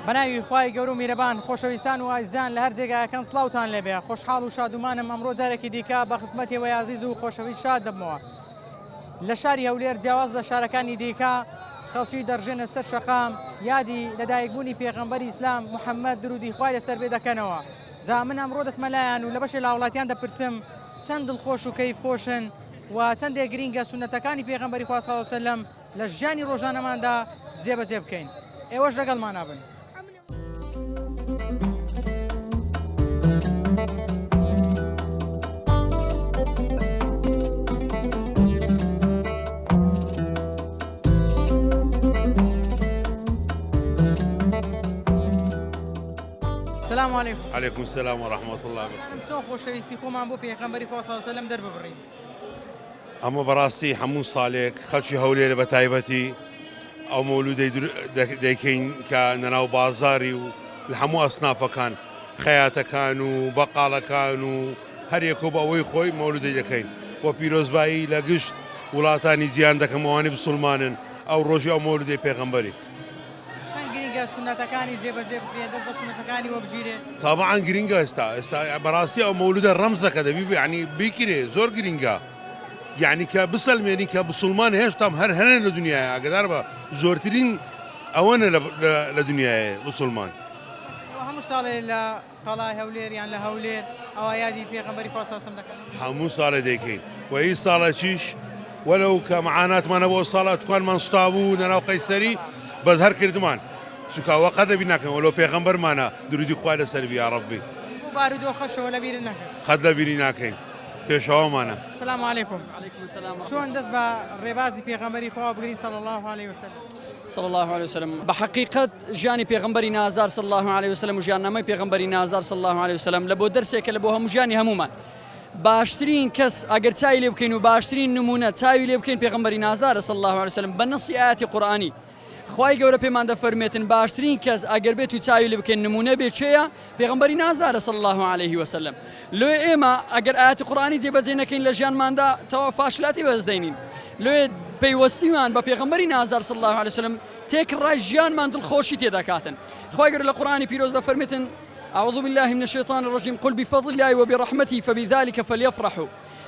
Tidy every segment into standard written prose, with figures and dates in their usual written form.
بەناوی خوای گەورە و میرەبان خۆشەویستان و ئازیزان لە هەر جێگایەکان سڵاوتان لێبێ خۆشحاڵ و شادومانم ئەمڕۆ جارێکی دیکە بە خزمەتیەوەی عەزیز و خۆشەویست شاد دەبمەوە لە شاری هەولێر جیاواز لە شارەکانی دیکە خەڵکی دەڕژێنە سەر شەقام یادی لەدایکبوونی پێغەمبەری ئیسلام محەممەد درودی خوای لەسەر بێ دەکەنەوە جا من ئەمڕۆ دەستمەلایەن و لە بەشێ لە وڵاتیان دەپرسم چەند دڵخۆش و کەیف خۆشن و چەندێک گرینگە سونەتەکانی پێغەمبەری خوا صلی الله علیه و سلم لە ژیانی ڕۆژانەماندا جێبەجێ بکەین ئێوەش لەگەڵمانە بن. السلام عليكم. عليكم السلام ورحمة الله وبركاته. چۆن خۆشەویستی خۆمان بۆ پێغەمبەری خوا صلی الله علیه و سلم دەرببڕین. ئەمە بەڕاستی هەموو ساڵێک خەڵکی هەولێرە بە تایبەتی ئەو مەولودەی دەیکەین کە نەناو بازاری و لە هەموو ئەسنافەکان خەیاتەکان و بەقاڵەکان و هەرێک بە ئەوەی خۆی مەولودەی دەکەین بۆ پیرۆزبایی لە گشت وڵاتانی زیان دەکەمەوانی بسڵمانن ئەو ڕۆژی ئەو مەولودەی پێغەمبەری. سنەتەکانی جێبەجێ بکرێن دەست بە سنەتەکانی وە بگیرێ. تابعاً گرینگە ئێستا بەڕاستی ئەو مەولودە ڕەمزەکە دەبی یعنی بیکرێ زۆر گرینگە یعنی کە بسەلمێنی کە بسڵمان هێشتام هەر هەنە لە دنیاە ئەگەدار بە زۆرترین ئەوەنە لە دنیاە بسڵمان. هەموو ساڵێ لە قەڵای هەولێر یان لە هەولێر ئەوە یادی پێغەمبەری خوا صلی الله علیه و سلم دەکەن. هەموو ساڵە دەیکەین و هیچ ساڵە چیش وەلەو کە معاناتمانە بۆ ساڵە توانمان سوتا بوو نەناو قەیسەری بەس هەر کردمان چکاوە قەت دەبی ناکەن وەلەو پێغەمبەرمانە درودی خوای لەسەر بی یا ڕەبی. بارودۆ خەشەوە لە بیرت نەکەن. قەت لە بیری ناکەین پێشەوەمانە. السلام عليكم. عليكم السلام. چۆن دەست بە ڕێبازی پێغەمبەری خوا بگرین صلی الله علیه و سلم. صلى الله عليه وسلم بحقيقة جاني بيغمبري نازار صلى الله عليه وسلم وجانا ما بيغمبري نازار صلى الله عليه وسلم لبو درسك لبو هم جاني هموما باشترين كس اگر تاوي لي بكين وباشترين نمونه تاوي لي بكين بيغمبري نازار صلى الله عليه وسلم بنص آيات قرآني خوای گەورە پێمان دەفەرمێتن باشترین کەس ئەگەر بێت و چاوی لێ بکەین نمونە بێت چێیە پێغەمبەری نازارە صلی الله عليه وسلم. لۆ ئێمە ئەگەر ئاەتی قورئانی جێبەجێ نەکەین لە ژیانماندا تەواو فاشلاتی بەدەستدەینین. لۆ پەیوەستیمان بە پێغەمبەری نازار صلی الله عليه وسلم تێکڕای ژیانمان دڵخۆشی تێدەکاتن. خوای گەورە لە قورئانی پیرۆز دەفەرمێتن أعوذ بالله من الشيطان الرجيم قل بفضل الله وبرحمته فبذلك فليفرحوا.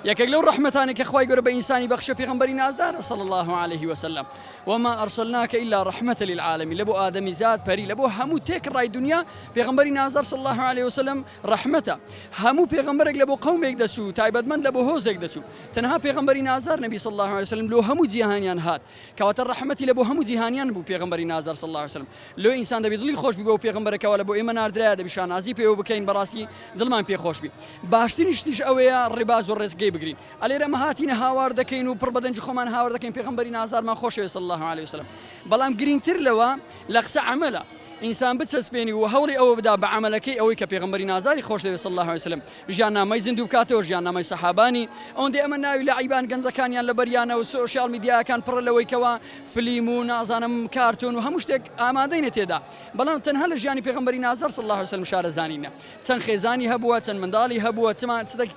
یەکێک لەو ڕەحمەتانێک کە خوای گەورە بە ئینسانی بەخشە پێغەمبەری نازدارە صلی الله عليه وسلم وما أرسلناك إلا رحمة للعالمين لبو آدمي زاد بري لبو همو تكراي دنيا بيغمبري نازر صلى الله عليه وسلم رحمته همو بيغمبرك لبو قومك دسو تايبد من لبو هوزك دسو تنها بيغمبري نازر نبي صلى الله عليه وسلم لو همو جهانيان هات كواتر رحمتي لبو همو جهانيان بو بيغمبري نازر صلى الله عليه وسلم لو إنسان دبي دلي خوش بيبو بيغمبرك ولا بو إيمان أردرا دبي شانازي بيو بكين براسي دلمان بي خوش بي باشتريش تيش أويا الرباز والرزق بگرين علي مهاتين هاوار دكين وبربدنج خمان هاوار دكين بيغمبري نازر ما خوش صلى الله عليه وسلم بەڵام گرنگتر لەوە لە قسە عەمەلە ئینسان بچەسپێنی و هەوڵی ئەوە بدا بە عەمەلەکەی ئەوەی کە پێغەمبەری نازاری خۆش دەوێت صلی الله عليه وسلم ژیاننامەی زیندوو بکاتەوە ژیاننامەی سەحابانی ئەوەندەی ئەمە ناوی لە عیبان گەنجەکانیان لە بەریانە و سۆشیال میدیاکان پڕە لەوەی کەوە فلیم و نازانم کارتون و هەموو شتێک ئامادەینە تێدا بەڵام تەنها لە ژیانی پێغەمبەری نازار صلی الله عليه وسلم شارەزانینە چەند خێزانی هەبووە چەند منداڵی هەبووە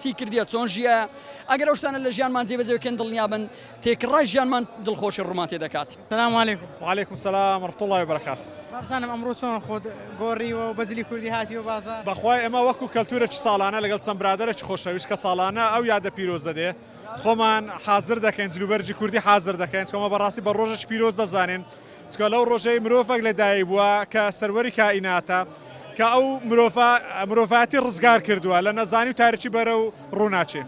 چی کردیە چۆن ژیایە ئەگەر ئەو شتانە لە ژیانمان جێبەجێکەن دڵنیابن تێکڕای ژیانمان دڵخۆشی ڕوومان تێدەکات. السلام عليكم. وعليكم السلام ورحمة الله وبركاته. بابزانم ئەمڕۆ چۆن خۆت گۆڕیوە و بەجلی کوردی هاتیوە بازار. بەخوای ئێمە وەکو کەلتورێکی ساڵانە لەگەڵ چەند برادەرێکی خۆشەویست کە ساڵانە ئەو یادە پیرۆز دەدێ خۆمان حازر دەکەین جلوبەرجی کوردی حازر دەکەین چۆمە بەڕاستی بە ڕۆژێکی پیرۆز دەزانین چکە لەو ڕۆژەی مرۆڤێک لەدایک بووە کە سەروەری کائیناتە کە ئەو مرۆڤاتی ڕزگار کردووە لە نەزانی و تاریکی بەرە و ڕووناچێ.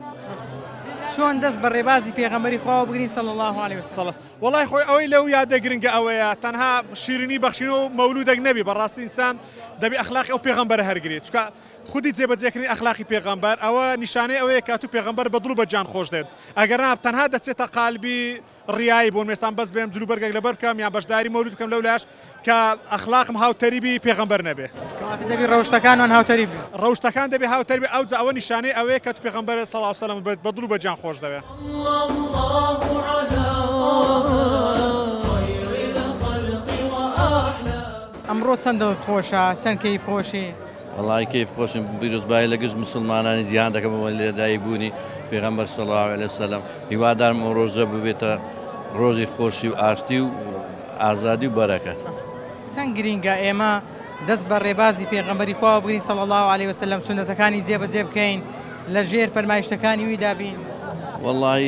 چۆن دەست بە ڕێبازی پێغەمبەری خوا بگرین صلی الله عليه وسلم. وڵای خۆی ئەوەی لەو یادە گرنگە ئەوەیە تەنها شیرینی بەخشین و مەولودێک نەبی بەڕاستی ئینسان دەبی ئەخلاقی ئەو پێغەمبەر هەرگرێت چکە خودی جێبەجێکردنی ئەخلاقی پێغەمبەر ئەوە نیشانەی ئەوەیە کە تو پێغەمبەر بە دڵ و بە جان خۆش دێت ئەگەر نا تەنها دەچێتە قالبی ڕیایی بۆن مێستان بەس بێم جلوبەرگێک لەبەر بکەم یان بەشداری مەولود بکەم لەو لایش کە ئەخلاقم هاوتەریبی پێغەمبەر نەبێ دەبی ڕەوشتەکانمان هاوتەری بێ ڕەوشتەکان دەبێ هاوتەری ئەو ئەوە نیشانەی ئەوەیە کە تو پێغەمبەر صلی الله علیه وسلم بە دڵ و بە جان خۆش دەوێت. ئەمڕۆ چەند دڵت خۆشە چەند کەیف خۆشی. والله كيف خوش بيروزباي لقز مسلمانان زيان دكم ولا دايبوني پیغمبر صلى الله عليه وسلم هوادار روزه ببيتا روزي خوشي واشتي وازادي وبركات. چەند گرینگە ئێمە دەست بە ڕێبازی پێغەمبەری خوا بگرین صلی الله عليه وسلم سنەتەکانی جێبەجێ بکەین لە ژێر فەرمایشتەکانی وی دابین. والله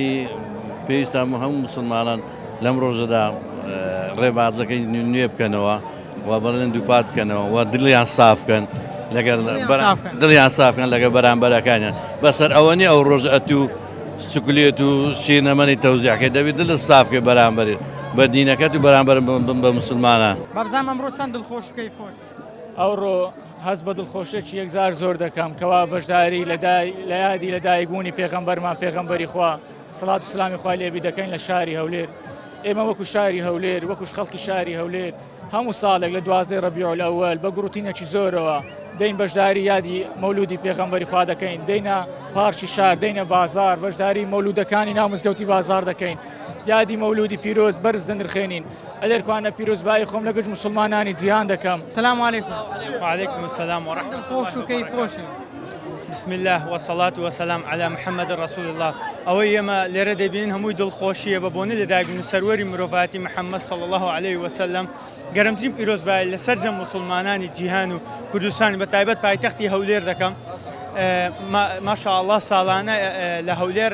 پێویستە هەموو مسلمانان لەم ڕۆژەدا ڕێبازەکەی نوێ بکەنەوە و بەڵێن دووپات بکەنەوە و دڵیان سافکەن لەگەڵ دڵیان سافکەن لەگە بەرامبەرەکانیان بەسەر ئەوە نیە ئەو ڕۆژ ئەت و سکولێت و شینەمەنی تەوزیعکە دەبێت دڵ سافکە بەرامبەر بە دینەکەت و بەرامبەر بە مسلمانە. بابزان ئەمڕۆ چەند دڵخۆش و کەیفخۆش؟ ئەوڕۆ هەست بە دڵخۆشێکی یەکزار زۆر دەکەم کەوا بەشداری لە یادی لەدایکبوونی پێغەمبەرمان پێغەمبەری خوا سەڵات و سلامی خوای لێبی دەکەین لە شاری هەولێر. ئێمە وەکو شاری هەولێر وەکوش خەڵکی شاری هەولێر هەموو ساڵێک لە 12 ڕەبیع الأول بە گروتینێکی زۆرەوە دەین بەشداری یادی مەولودی پێغەمبەری خوا دەکەین، دەینە پارکی شار، دەینە بازار، بەشداری مەولودەکانی ناو مزگەوتی بازار دەکەین، یادی مەولودی پیرۆز بەرز دەنرخێنین. ئەلێرکوانە پیرۆزبایی خۆم لە گەشت مسلمانانی جیهان دەکەم. سلام علیکم. وعليكم السلام ورحمة الله خۆش و کەیفخۆشی. بسم الله والصلاة والسلام على محمد رسول الله. ئەوەی ئێمە لێرە دەبین هەمووی دڵخۆشیە بە بۆنی لەدایکبوونی سەروەری مرۆڤاتی محەممەد صلی الله عليه وسلم. گەرمترین پیرۆزبایی لەسەر جەم مسلمانانی جیهان و کوردستانی بە تایبەت پایتەختی هەولێر دەکەم. ماشاءالله ساڵانە لە هەولێر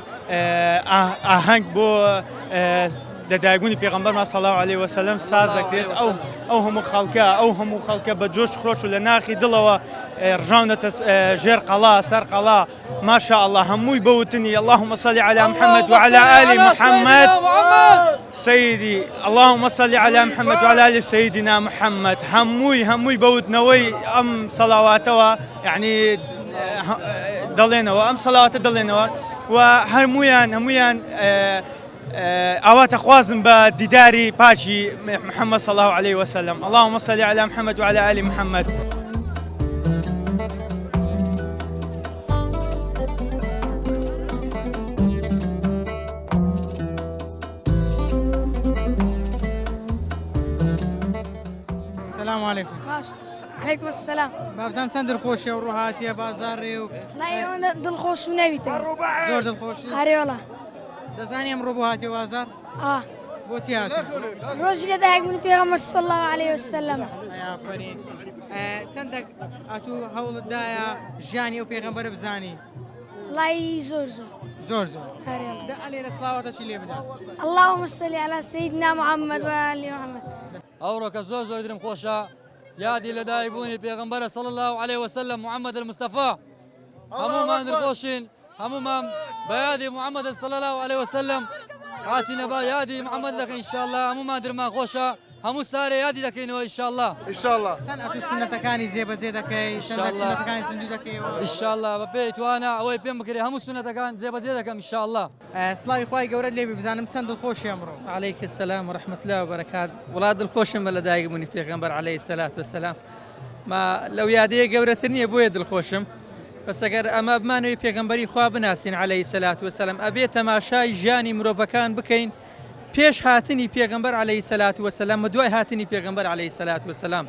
ئاهەنگ بۆ لەدایکبوونی پێغەمبەرمان صلی الله عليه وسلم ساز دەکرێت. ئەو هەموو خەڵکە بە جۆش خۆش و لە ناخی دڵەوە ڕژاونەتە ژێر قەڵا سەر قەڵا ماشاءالله هەمووی بەوتنی اللهم صل على محمد وعلى آل محمد سيدي اللهم صل على محمد وعلى آل سيدنا محمد هەمووی بەوتنەوەی ئەم سەڵاواتەوە یعنی دەڵێنەوە ئەم سەڵاواتە دەڵێنەوە و هەمویان ئاواتە خوازم بە دیداری پاچی محەممەد صلی الله عليه وسلم. اللهم صل على محمد وعلى آل محمد. سلام علیکم. عليكم السلام. بابزان چەند دڵخۆشی ئەوڕۆ هاتیە بازاڕێ و لا ئێوە دڵخۆش و نەویتە زۆر دڵخۆشی؟ هەرێوەڵە. دەزانی ئەمڕۆ بۆ هاتیە بازار؟ بۆچی هاتی؟ ڕۆژی لەدایکبوونی پێغەمبەر صلی الله عليه وسلم. ئافرین. چەندێک ئەتوو هەوڵتدایە ژیانی ئەو پێغەمبەرە بزانی؟ وڵی زۆر زۆر هەرێوە. ئەلێرە سڵاوەتەکی لێ بدە. اللهم صل على سيدنا محمد وآل محمد. ئەوڕۆکە زۆر درم خۆشە یادی لەدایکبوونی پێغەمبەرە صلی الله عليه وسلم محەممەد المستەفا. هەموومان دڵخۆشین هەموومان بە یادی محەممەد صلی الله عليه وسلم هاتینە بە یادی محەممەد دەکەین ئینشاءالله هەموومان درمان خۆشە هەموو سارێ یادی دەکەینەوە ئینشاءالله. چەند ئەتوو سنەتەکانی جێبەجێ دەکەی چەند سنەتەکانی زیندوو دەکەیەوە؟ ئینشاءالله بە پێی توانە ئەوەی پێم بکرێ هەموو سنەتەکان جێبەجێ دەکەم ئینشاءالله. سڵاوی خوای گەورە لێبی بزانم چەند دڵخۆشی ئەمڕۆ؟ عليك السلام ورحمة الله وبركاته. وڵات دڵخۆشم بە لەدایکبوونی پێغەمبەر عليه الصلاة والسلام. ما لەو یادەیە گەورەتر نییە بۆیە دڵخۆشم. بەس ئەگەر ئەمە بمانەوەی پێغەمبەری خوا بناسین عليه الصلاة والسلام ئەبێ تەماشای ژیانی مرۆڤەکان بکەین پێش هاتنی پێغەمبەر عليه الصلاة والسلام و دوای هاتنی پێغەمبەر عليه الصلاة والسلام.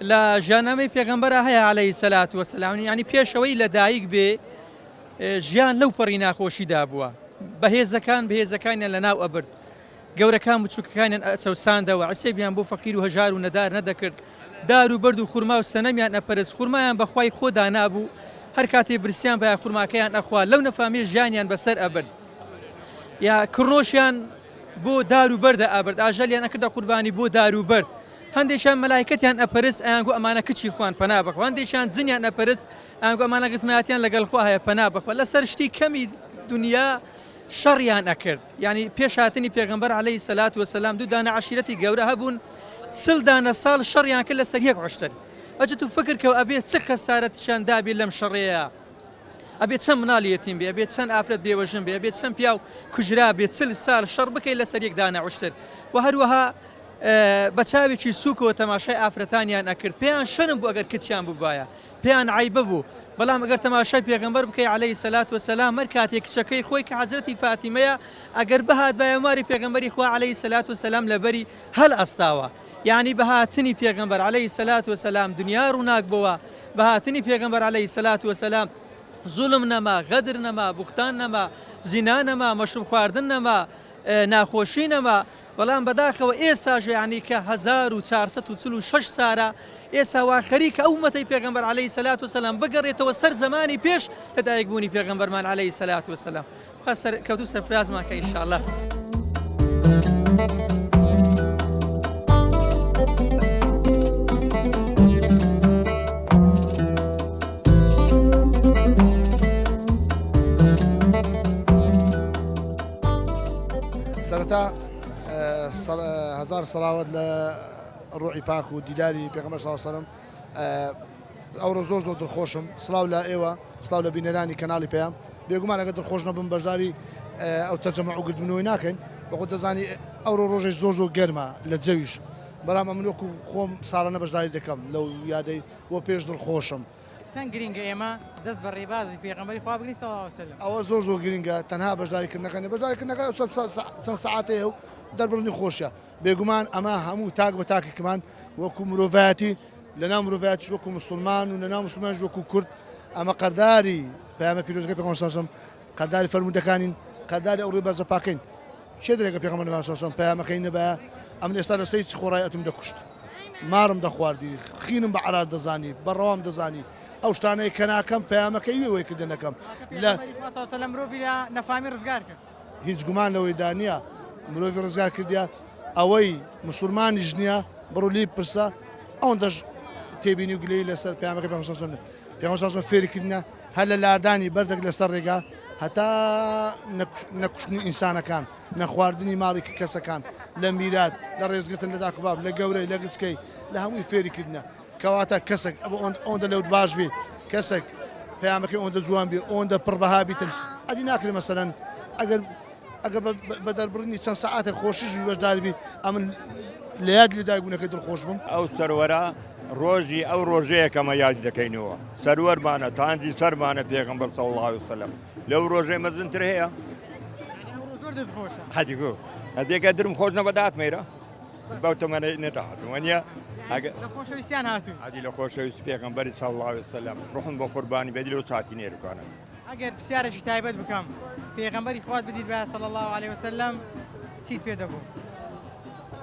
لە ژیاننامەی پێغەمبەرە هەیە عليه الصلاة والسلام یعنی پێشەوەی لەدایک بێ ژیان لەو پەڕی ناخۆشیدا بووە بەهێزەکانیان لە ناو ئەبرد گەورەکان بچووکەکانیان ئەچەوساندەوە عسێبیان بۆ فەقیر و هەژار و نەدار نەدەکرد دار و بەرد و خورما و سەنەمیان ئەپەرست خورمایان بەخوای خۆدا نابوو هەر کاتێ برسیان بە خورماکەیان ئەخوا لەو نەفامێ ژیانیان بەسەر ئەبرد یا کڕۆشیان بۆ دار و بەردە ئابرد ئاژەلیان ئەکردە قوربانی بۆ دار و بەرد هەندێکیان مەلایکەتیان ئەپەرست ئەیانگو ئەمانە کچی خوان پەنا بخوا هەندێکیان جنیان ئەپەرست ئەیانگو ئەمانە غزمەتیان لەگەڵ خوا هەیە پەنا بخوا لەسەر شتی کەمی دنیا شەڕیان ئەکرد یعنی پێش هاتنی پێغەمبەر عەلەیهی سەلات وەسەلام دوو دانە عەشیرەتی گەورە هەبوون 40 دانە ساڵ شەڕیان کرد لەسەر یەک عوشتر ئەجە تو فکر کەوە ئەبێت چ خەسارەتیان دابێ لەم شەڕەیە ئەبێت چەند مناڵی یەتیم بێ ئەبێت چەند ئافرەت بێوەژن بێ ئەبێت چەند پیا و کوژرا بێت 40 ساڵ شەڕ بکەیت لەسەر یەک دانە عوشتر و هەروەها بە چاوێکی سووکەوە تەماشای ئافرەتانیان ئەکرد پێیان شەرم بوو ئەگەر کچیان بووبایە پێیان عیبە بوو بەڵام ئەگەر تەماشای پێغەمبەر بکەی عەلەیهی سەلات وەسەلام هەر کاتێک کچەکەی خۆی کە حەزرەتی فاتیمەیە ئەگەر بەهات بایەماری پێغەمبەری خوا عەلەیهی سەلات وەسەلام لەبەری هەڵ ئەستاوە یعنی بەهاتنی پێغەمبەر عەلەیهی سەلات وەسەلام دنیا ڕووناک بووە بەهاتنی پێغەمبەر عەلەیهی سەلات وەسەلام زوڵم نەما غەدر نەما بوختان نەما زینا نەما مەشروب خواردن نەما ناخۆشی نەما بەڵام بەداخەوە ئێستا ژیانی کە 1446 سارە ئێستا وا خەریکە ئەو ئومەتەی پێغەمبەر عەلەیهی سەلات وسەلام بگەڕێتەوە سەر زمانی پێش لەدایکبوونی پێغەمبەرمان عەلەیهی سەلات وسەلام کەوتو سەرفرازمان کە ئینشاءالله. سەرەتا هزار سەڵاوەت لە ڕوحی پاک و دیداری پێغەمبەر صلی الله علیه و سلم. ئەوڕۆ زۆر زۆر دڵخۆشم. سڵاو لە ئێوە، سڵاو لە بینەرانی کەناڵی پێیان. بێگومان ئەگەر دڵخۆش نەبم بەشداری ئەو تەجەمع و گرتبوونەوەی ناکەین. بەخۆ دەزانی ئەوڕۆ ڕۆژێک زۆر زۆر گەرمە لە جەویش. بەڵام ئەمن وەکو خۆم ساڵانە بەشداری دەکەم لەو یادەی وە پێش دڵخۆشم. چەند گرینگە ئێمە دەست بە ڕێبازی پێغەمبەری خوا بگرین صلی الله علیه وسلم. ئەوە زۆر زۆر گرینگە تەنها بەشداریکردنەکەنی بەشداریکردنەکە چەند سەعاتەیە و دەربڕنی خۆشیە. بێگومان ئەمە هەموو تاک بە تاکێکمان وەکو مرۆڤایەتی لەناو مرۆڤایەتیش وەکو موسڵمان و لەناو موسڵمانیش وەکو کورد ئەمە قەرداری پەیامە پیرۆزەکەی پێغەمبەر صلی الله علیه وسلم، قەرداری فەرموودەکانین، قەرداری ئەو ڕێبازە پاکەین. چێ دەرێکە پێغەمبەر صلی الله علیه وسلم پەیامەکەی نەبایە ئەمن ئێستا لەسەری چ خۆڕایی ئەتم دەکوشت، مارم دەخواردی، خینم بە عەرار دەزانی، بەڕەوام دەزانی. ئەو شتانەی کە ناکەم پەیامەکەی وێ وەیکردنەکەم لە مرۆڤی لە نەفامی ڕزگار کرد. هیچ گومان لەوەی دانیە مرۆڤی ڕزگار کردیا ئەوەی موسڵمانیش نییە بڕۆ لی پرسە ئەوەندەش تێبینی و گلەی لەسەر پەیامەکەی پێغەمبەر صلی الله علیه وسلم. پێغەمبەر صلی الله علیه وسلم فێریکردنە هەر لە لاردانی بەردەک لەسەر ڕێگا هەتا نەکوشتنی ئینسانەکان، نەخواردنی ماڵی کەسەکان، لە میرات، لە ڕێزگرتن لە داکوباب، لە گەورەی لە گچکەی، لە هەمووی فێریکردنە. کەواتە کەسێک ئەوەندە لەوت باش بێ، کەسێک پەیامەکەی ئەوەندە جوان بێ، ئەوەندە پڕبەها بیتن. ئەدی ناکرێت مەسەلەن ئەگەر بە دەربڕنی چەند سەعاتێک خۆشیش بەشداری بی ئەمن لە یاد لێدایبوونەکەی دڵخۆش بم. ئەو سەروەرە ڕۆژی ئەو ڕۆژەیەکەمە یاد دەکەینەوە. سەروەرمانە تاندی سەرمانە پێغەمبەر صلی الله علیه وسلم. لەو ڕۆژەی مەزنتر هەیە زۆر دڵخۆشە. حەدیگو هەدێکە درم خۆش نەبەدات مێرە بەوتەمەنە نەداهاتم وەنیە لە خۆشەویستیان هاتووی. عادی لە خۆشەویست پێغەمبەری صلی الله علیه وسلم ڕوحم بە قوربانی بێت لەو چاتی نێرەکانە. ئەگەر پرسیارێکی تایبەت بکەم پێغەمبەری خوات بدیت بە صلی الله علیه وسلم چیت پێ دەبوو؟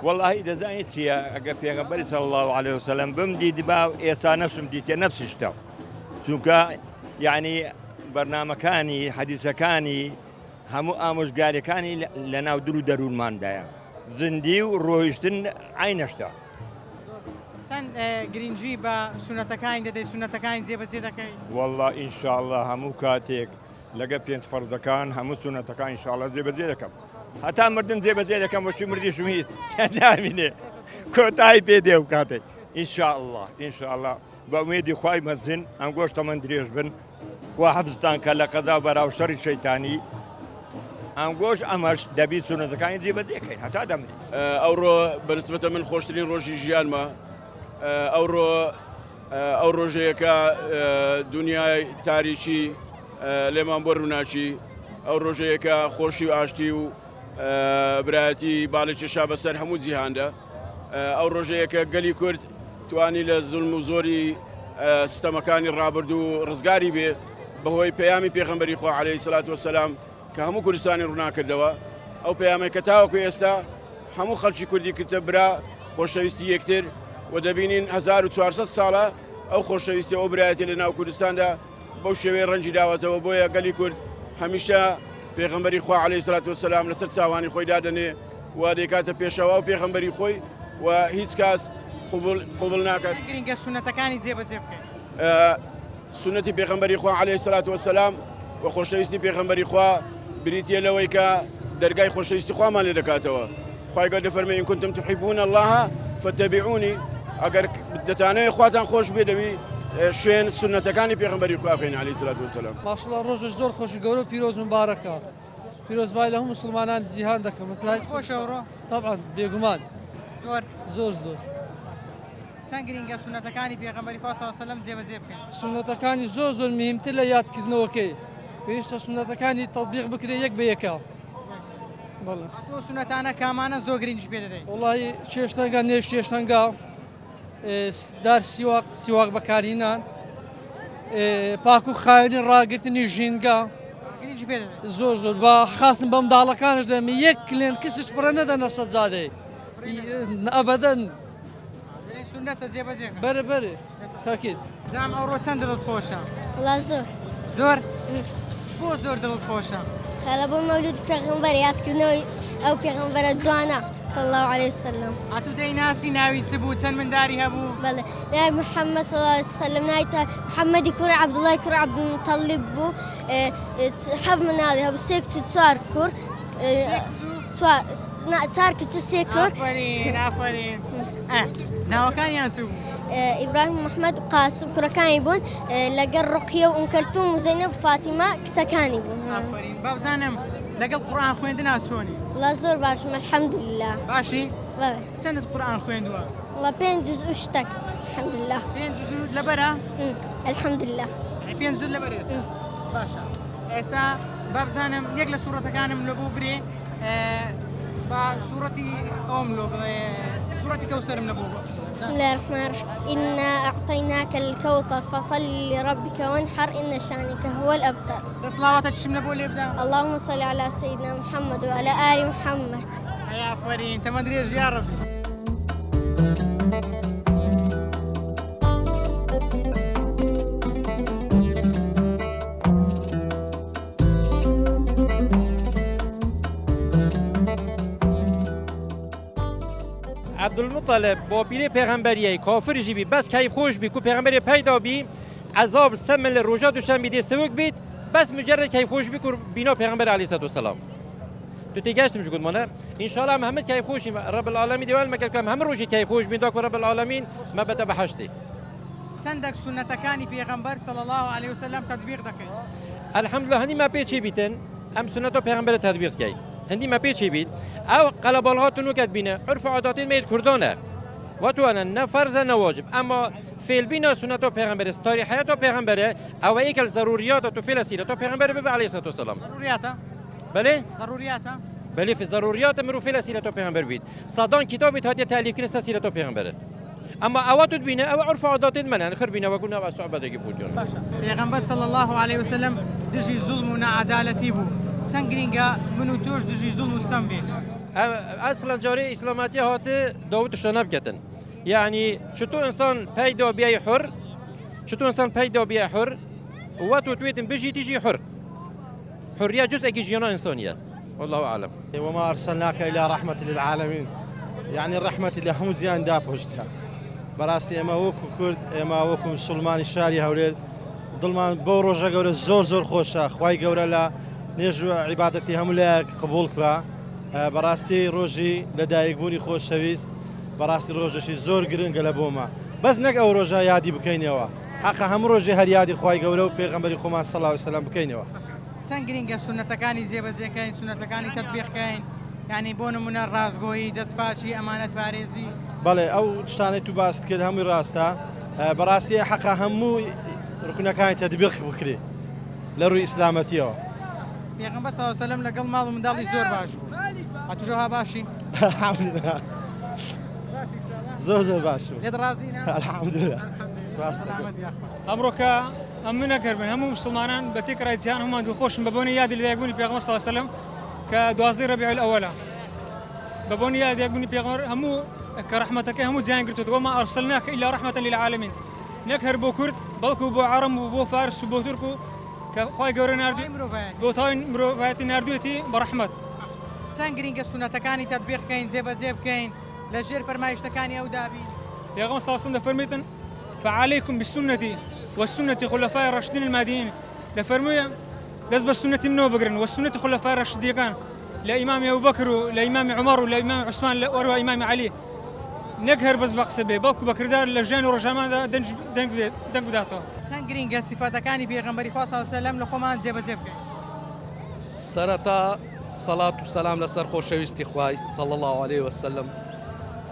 والله دەزانیت چییە ئەگە پێغەمبەری صلی الله علیه وسلم بمدیت با ئێستا نەفسم دیتە نەفسی شتە. چونکە یعنی بەرنامەکانی حەدیثەکانی هەموو ئامۆژگاریەکانی لە ناو دڵ و دەروونماندایە. زندی و ڕۆیشتن عینەشتە. چەند گرنگی بە سونەتەکانی دەدەی، سونەتەکانی جێبەجێ دەکەی؟ والله ئینشاءالله هەموو کاتێک لەگە پێنج فەرزەکان هەموو سونەتەکان ئینشاءالله جێبەجێ دەکەم. هەتا مردن جێبەجێ دەکەم وەشی مردیشم هیچ نامینێ کۆتایی پێ دێ و کاتێک ئینشاءالله ئینشاءالله بە ئومێدی خوای مەزن ئەم گۆشتە من درێژ بن خوا حەفزتان کە لە قەزا بەراو شەڕی شەیتانی ئەم گۆش ئەمەش دەبی سونەتەکانی جێبەجێکەین هەتا دەمری. ئەوڕۆ بەنسبەتە من خۆشترین ڕۆژی ژیانمە. ئەو ڕۆژەیەکە دنیای تاریکی لێمان بۆ ڕووناچی، ئەو ڕۆژەیەکە خۆشی و ئاشتی و برایەتی باڵێکێشا بەسەر هەموو جیهاندا. ئەو ڕۆژەیەکە گەلی کورد توانی لە زولم و زۆری ستەمەکانی ڕابرد و ڕزگاری بێ بەهۆی پەیامی پێغەمبەری خوا عەلەیهی سەلات وەسەلام کە هەموو کوردستانی ڕووناکردەوە. ئەو پەیامێک کە تاوەکو ئێستا هەموو خەڵکی کوردی کردە برا خۆشەویستی یەکتر و دەبینین 1400 ساڵە ئەو خۆشەویستی ئەو برایەتی لە ناو کوردستاندا بەو شێوەیە ڕەنجی داوەتەوە. بۆیە گەلی کورد هەمیشە پێغەمبەری خوا عەلەیهی سەلات وەسەلام لەسەر چاوانی خۆی دادەنێ و دەکاتە پێشەوا و پێغەمبەری خۆی و هیچ کاس قوبڵ ناکات. گرنگە سونەتەکانی جێبەجێ بکەین. سنەتی پێغەمبەری خوا عەلەیهی سەلات وەسەلام و خۆشەویستی پێغەمبەری خوا بریتیە لەوەی کە دەرگای خۆشەویستی خوامان لێ دەکاتەوە. خوای گەورە دەفەرمێ ئین کنتم تحبون الله فاتبعوني. ئەگەر دەتانەوێت خواتان خۆش بێ دەبی شوێن سنەتەکانی پێغەمبەری خوا بکەین عەلەیهی سەلات وەسەلام. ماشەڵڵا ڕۆژش زۆر خۆش گەورە و پیرۆز مبارەکە. پیرۆزبای لە هەموو موسڵمانان جیهان دەکەم. خۆشە ئەوڕۆ؟ طبعاً بێگومان زۆر. چەند گرنگە سونەتەکانی پێغەمبەری خوا صلی الله علیه وسلم جێبەجێ بکەین؟ سونەتەکانی زۆر مهمتر لە یادکردنەوەکەی. پێویستە سونەتەکانی تەطبیق بکرێ یەک بە یەکە. بەڵێ. تۆ سونەتانە کامانە زۆر گرنگی پێ دەدەی؟ وەڵی چێشتەنگا نێژ چێشتەنگا، دار سیواک بەکارهێنان، پاک و خاوێنی ڕاگرتنی ژینگە، گرنگی پێ دەدەیت زۆر زۆر بە خاصم بە منداڵەکانش دەمە یەک لێن کەسش پڕە نەدەنە سەجادەی ئەبەدەن سنەتە جێبەجێ بەرە بەرێ تاکید زام ئەوڕۆ چەند دڵت خۆشە والله زۆر زۆر بۆ زۆر دڵت خۆشە خەلە بۆ مەولود پێغەمبەر یادکردنەوەی ئەو پێغەمبەرە جوانە صلى الله عليه وسلم هاتوو دەیناسی ناوی چ بوو چەند منداری هەبوو بەڵێ ناوی محەممەد صلى الله عليه وسلم ناوی محەممەدی کوڕی عەبدوڵای کوڕی عەبدولموتەڵیب بوو حەب مناڵی هەبوو سێ کچ و چوار کوڕ چار کچ و سێ کوڕ ئافەرین ناوەکانیان چ بوو ئیبراهیم محەممەد و قاسم کوڕەکانی بوون لەگەڵ ڕوقیە و ئومکەلتوم و زەینەب و فاتیمە کچەکانی بوون با بزانم لەگەڵ قورئان خوێندنا چۆنی والله زۆر باشم الحەمدولله باشی بەڵێ چەندت قورئان خوێندووە والله 5 جزء و شتێک الحەمدولله 5 جزء لەبەرە الحەمدولله 5 جزء لەبەر ئێستا باشە ئێستا با بزانم یەک لە سوورەتەکانم لە بۆ برێ با سوورەتی ئەوم لۆ سوورەتی کەوسەرم لە بۆ بسم الله الرحمن الرحيم إنا أعطيناك الكوثر فصل لربك وانحر إن شانك هو الأبتر دەسڵاواتە چشم لە بۆ لێبدا اللهم صل على سيدنا محمد وعلى آل محمد يا فرين تمام دريج يا رب عبدالمطلب با پیری پیغمبریه کافر جی بی بس کیف خوش بی کو پیغمبری پیدا بی عذاب سمل روجا دوشن بیده سوک بید بس مجرد کیف خوش بی کو بینا پیغمبر علیه السلام تو تیگشتم شو مانه ان شاء الله محمد کیف خوش رب العالمین دیوال مکرم هم روجی کیف خوش بین داک رب العالمین ما بتا بحشتی چندك سنتەکانی پێغەمبەر صلى الله عليه وسلم تطبیق دەکەیت الحمد لله هندی ما پیچی بیتن ام سنت پیغمبر تطبیق کی هندی ما پیچی بیت او قلبالهات نوکت بینه عرف عاداتین مید کردانه و تو انا نه فرض نه واجب اما فعل بینا سنت پیغمبر است تاریخ حیات پیغمبره او ایکل ضروریات تو فعل سیرت پیغمبر به علیه السلام ضروریاته بله ضروریاته بله في ضروریات مرو فعل سیرت پیغمبر بید صدان کتاب هدیه تالیف کنه سیرت پیغمبره اما اواتو بینه او عرف عاداتین من خر بینه و گونه و صحبت کی بودن باشه پیغمبر صلی الله علیه وسلم دجی ظلم و عدالتی بو سنگرینگا منو توش دجی ظلم مستنبه اصلا جاری اسلاماتی هات داوود شناب کتن يعني چطور انسان پیدا بیای حر چطور انسان پیدا بیای حر و تو تویتن بجی تیجی حر حريه جزء کی جیانا انسانیه والله اعلم وما ارسلناك الى رحمه للعالمين يعني الرحمه اللي هم زيان دابوشتك براستي اما وكو كرد اما وكو مسلمان الشاري هوليد ظلمان بوروجا گور زور زور خوشا خوای گور لا نيجو عبادتي هم لك قبول كا براستي روجي لدايقوني خوش شويس براستي روجشي زور گرنگ لبوما بس نك او روجا يادي بكينيوا حق هم روجي هر يادي خوای گور و پیغمبري خوما صلى الله عليه وسلم بكينيوا سنگرینگا سنتەکانی جێبەجێکەین سنتەکانی تطبیقکەین يعني بۆ نمونە ڕازگۆیی دەستپاچی ئەمانەت پارێزی بەڵێ ئەو شتانەی تو باست کرد هەمووی ڕاستە بەڕاستی حەقا هەموو ڕکونەکانی تەطبیق بکرێ لە ڕووی ئیسلامەتیەوە پێغەمبەر صلی الله علیه و سلم لەگەڵ ماڵ و منداڵی زۆر باش بوو هاتووژەها باشی زۆر زۆر باش لێت ڕازینە الحەمدولله سپاس ئەمڕۆکە ئەم منە کردن هەموو مسلمانان بە تێکرای جیهان هەمومان دڵخۆشن بە بۆنی یادی لەدایکبوونی پێغەمبەر صلی الله علیه و سلم کە 12 ربیع الأول بە بۆنی یادی لەدایکبوونی پێغەمبەر هەموو کە ڕەحمەتەکەی هەموو جیهان گرتووە وما أرسلناك إلا رحمة للعالمين نەک هەر بۆ کورد بەڵکو بۆ عەرەب و بۆ فارس و بۆ تورک و کە خوای گەورە ناردووی بۆ تاوی مرۆڤایەتی ناردوویەتی بە ڕەحمەت چەند گرینگە سونەتەکانی تطبیقکەین جێبەجێ بکەین لەژێر فەرمایشتەکانی ئەو دابین پێغەمبەر صلی الله علیه و سلم دەفەرمێتن فعليكم بسنتي وسنة خلفاء الراشدين المهديين لفرمويا دەست بە سنەتی منەوە بگرن و سنەتی خولەفای ڕاشدیەکان لە ئیمامی ئەبوبەکر و لە ئیمامی عومەر و لە ئیمامی عوسمان لە وەروە ئیمامی عەلی نەک هەر بەس بە قسە بێ بەڵکو بە کردار لە ژیان و ڕۆژنامەدا دەنگ بداتەوە چەند گرینگە سیفەتەکانی پێغەمبەری خوا صلی الله علیه و سلم لە خۆمان جێبەجێ بکەین سەرەتا سەڵات و سەلام لەسەر خۆشەویستی خوای صلی الله علیه و سلم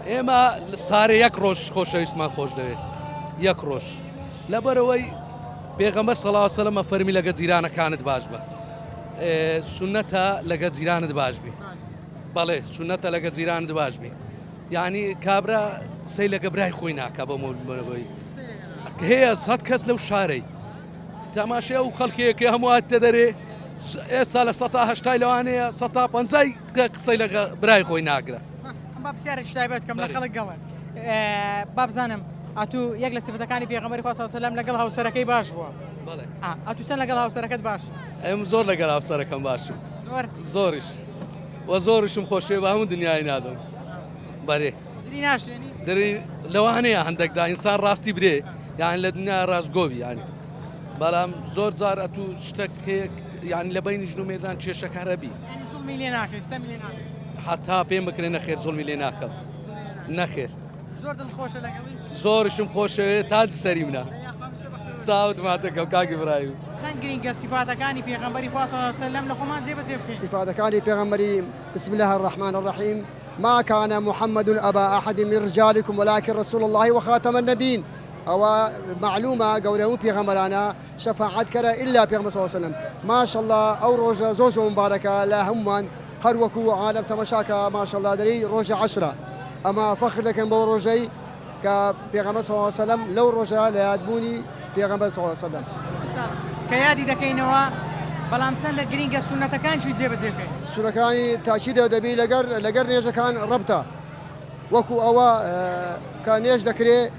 ئێمە سارێ یەک ڕۆژ خۆشەویستمان خۆش دەوێت یەک ڕۆژ لەبەرەوەی پێغەمبەر صلی الله علیه و سلم فەرمی لەگە جیرانەکانت باش بە سنەتە لەگە جیرانت باش بی بەڵێ سنەتە لەگە جیرانت باش بی یعنی کابرا سەی لەگە برای خۆی ناکە بە مۆڵبەوەی هەیە سەد کەس لەو شارەی تەماشای ئەو خەڵکەیەکە هەموو هاتە دەرێ ئێستا لە 1970 لەوانەیە 150 قسەی لە برای خۆی ناگرە. با پرسیارێکی تایبەت کەم لە خەڵک گەڵێ با بزانم ئەتوو یەک لە سفتەکانی پێغەمبەری خوا صلی الله لەگەڵ هاوسەرەکەی باش بووە ئەتوو چەند لەگەڵ هاوسەرەکەت باش ئەم زۆر لەگەڵ هاوسەرەکەم باشم زۆریش وە زۆرشم خۆشێ بە هەموو دنیای نادەم بەرێ دری ناشێنی دەری لەوانەیە هەندێک جا ئینسان ڕاستی برێ یان لە دنیا ڕاستگۆبی ینی بەڵام زۆر جار ئەتوو شتێک هەیە یان لە بینی ژن و مێدان کێشەکارەبی زوڵمی لێ ناکەی ستەمی لێ ناکەی حتا پێم بکرێ نەخێر زۆڵمی لێ ناکەم نەخێر زۆر دڵخۆشە لەگەڵی زۆرشم خۆشەوێت تاجی سەری منە چاوت ماچەکەم کاکی برایم چەند گرینگە سیفاتەکانی پێغەمبەری خوا صلی الله علیه وسلم لە خۆمان جێبەجێ بکەین صفاتەکانی پێغەمبەری بسم الله الرحمن الرحيم ما كان محمد أبا أحد من رجالكم ولكن رسول الله وخاتم النبيين أو معلومة قوله بيغمرانا شفاعت كرا إلا بيغمر صلى الله عليه وسلم ما شاء الله أو روجة زوزو مباركة لا همان هر وكو عالم تمشاكا ما شاء الله دري روجة 10 أما فخر لكن بو روجي كبيغمر صلى الله عليه وسلم لو روجة لا يدبوني بيغمر صلى الله عليه وسلم كيادي دكينوا بەڵام چەندە گرینگە سونەتەکانشی جێبەجێ بکەین سوورەکانی تاچیدە دەبی لەگەر نێژەکان ڕبتە وەکو ئەوە کە نێژ دەکرێت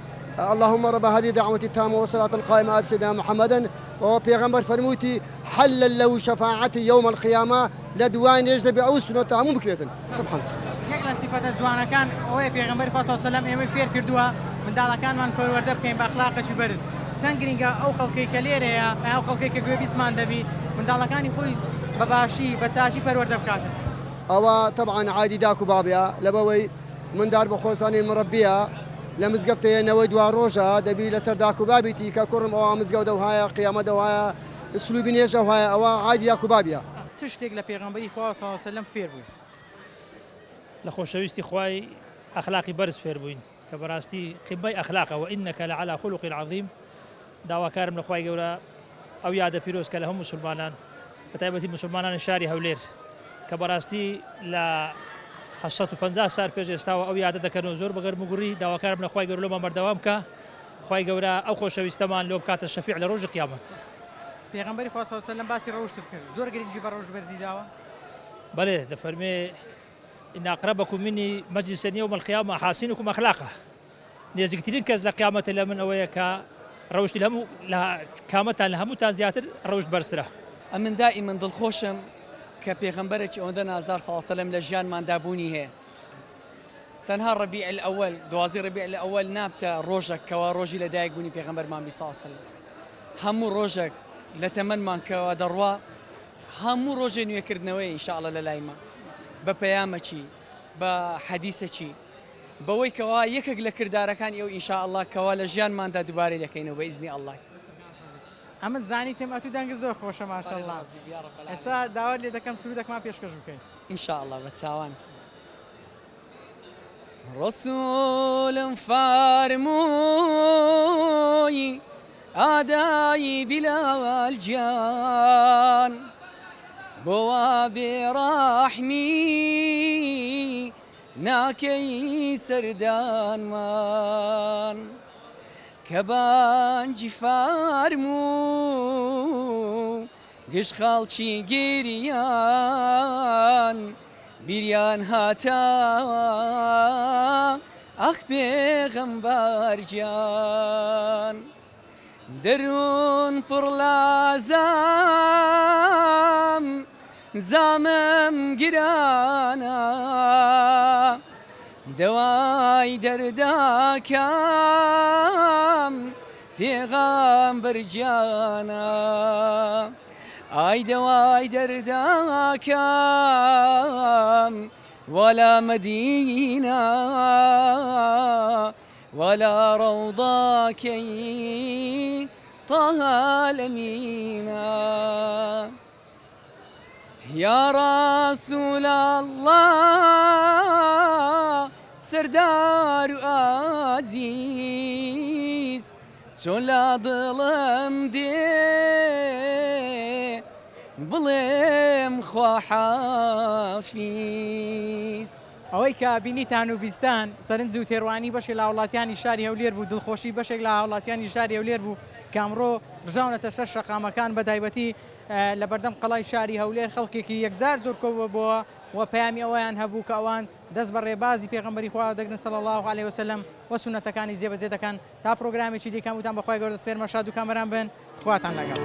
اللهم رب هذه دعوة التامة والصلاة القائمة آت سيدنا محمدا وهو پیغمبر فرموتي حل له شفاعتي يوم القيامة لدوان نێژ دەبی ئەو سونەتە هەموو بکرێتن سبحان یەک لە سیفەتە جوانەکان ئەوەیە پێغەمبەری خوا صلی الله علیه وسلم ئێمە فێر کردووە منداڵەکانمان پەروەردە بکەین بە ئەخلاقێکی بەرز چەند گرینگە ئەو خەڵکەی کە لێرەیە ئەو خەڵکەی کە گوێ بیسمان دەبی منداڵەکانی خۆی بەباشی بە چاشی پەروەردە بکاتن ئەوە طبعا عادی داک و بابیە لەبەوەی مندار بە خۆزانی مڕەبیە لە مزگەفتەیەنەوەی دوا ڕۆژە دەبی لەسەر داک و بابیتی کە کوڕم ئەوە مزگەوتە وهایە قیامەتە وایە سلوبی نێژە وایە ئەوە عادی داک و بابیە چ شتێک لە پێغەمبەری خوا صلی الله علیه وسلم فێر بووی لە خۆشەویستی خوای ئەخلاقی بەرز فێر بووین کە بەڕاستی قیمەی ئەخلاقە وئینەکە لەعەلا خولوق عەظیم داواکارم لە خوای گەورە ئەو یادە پیرۆز کە لە هەموو مسلمانان بەتایبەتی مسلمانانی شاری هەولێر کە بەڕاستی لە 750 سال پێش ئێستاوە ئەو یادە دەکەنەوە زۆر بەگەرم و گوڕی داواکارم لە خوای گەورە لۆمان بەردەوام کە خوای گەورە ئەو خۆشەویستەمان لۆ بکاتە شەفیع لە ڕۆژی قیامەت پێغەمبەری خوا صلی الله علیه وسلم باسی ڕەوشتت کرد زۆر گرنگی بە ڕەوش بەرزی داوە بەڵێ دەفەرمێ إن أقربكم مني مجلسا يوم القيامة أحاسنكم أخلاقا نزكترين كز لقيامة لمن أويك روش لهم لا كامتا لهم تازياتر روش برسرة أمن دائما دلخوشم كبيغمبرك عندنا زار صلى الله عليه وسلم لجان ما دابوني هي تنهار ربيع الأول دوازي ربيع الأول نابتا روجك كوا روجي لدايق بوني بيغمبر ما صلى الله عليه وسلم همو روجك لتمن ما كوا دروا همو روجي نيكردنوي إن شاء الله للايما بەپەیامەکی بە حەدیسەکی بەوەی کەوا یەکێک لە کردارەکان ئێوە ئینشاء الله کەوا لە ژیانماندا دووبارەی دەکەینەوە بە ئیزنی ئەڵڵا ئەمە زانیتم ئەتوو دەنگ زۆر خۆشە ماشەڵڵا ئێستا داوات لێ دەکەم سرودێکمان پێشکەش بکەین ئینشاء الله بە چاوان ڕسوولم فارمووی ئادایی بیلاوال گیان بوا برحمي ناكي سردان مان كبان جفارمو قش خالشي جيريان بيريان هاتا اخ بيغمبار جان درون پرلازام زامم گرانا دوای درداکم پیغمبر جانا ای دوای درداکم ولا مدينة ولا روضاكي طه الأمينة يا رسول الله سردار عزيز چون لا ظلم دي بڵێم خوا حافیز ئەوەی کە بینیتان و بیستان سەرنج و تێڕوانی بەشێک لە وڵاتیانی شاری هەولێر بوو دڵخۆشی بەشێک لە وڵاتیانی شاری هەولێر بوو کە ئەمڕۆ ڕژاونەتە سەر شەقامەکان بە تایبەتی لە بەردەم قەڵای شاری هەولێر خەڵکێکی یەکجار زۆر کۆبووە بووە و پەیامی ئەویان هەبوو کە ئەوان دەست بە ڕێبازی پێغەمبەری خوا دەگرن صلی الله عليه وسلم و سونەتەکانی جێبەجێ دەکەن تا پرۆگرامێکی دیکەم وتان بەخوای گەورە دەست پێرمە شاد و کامەران بن خواتان لەگەڵ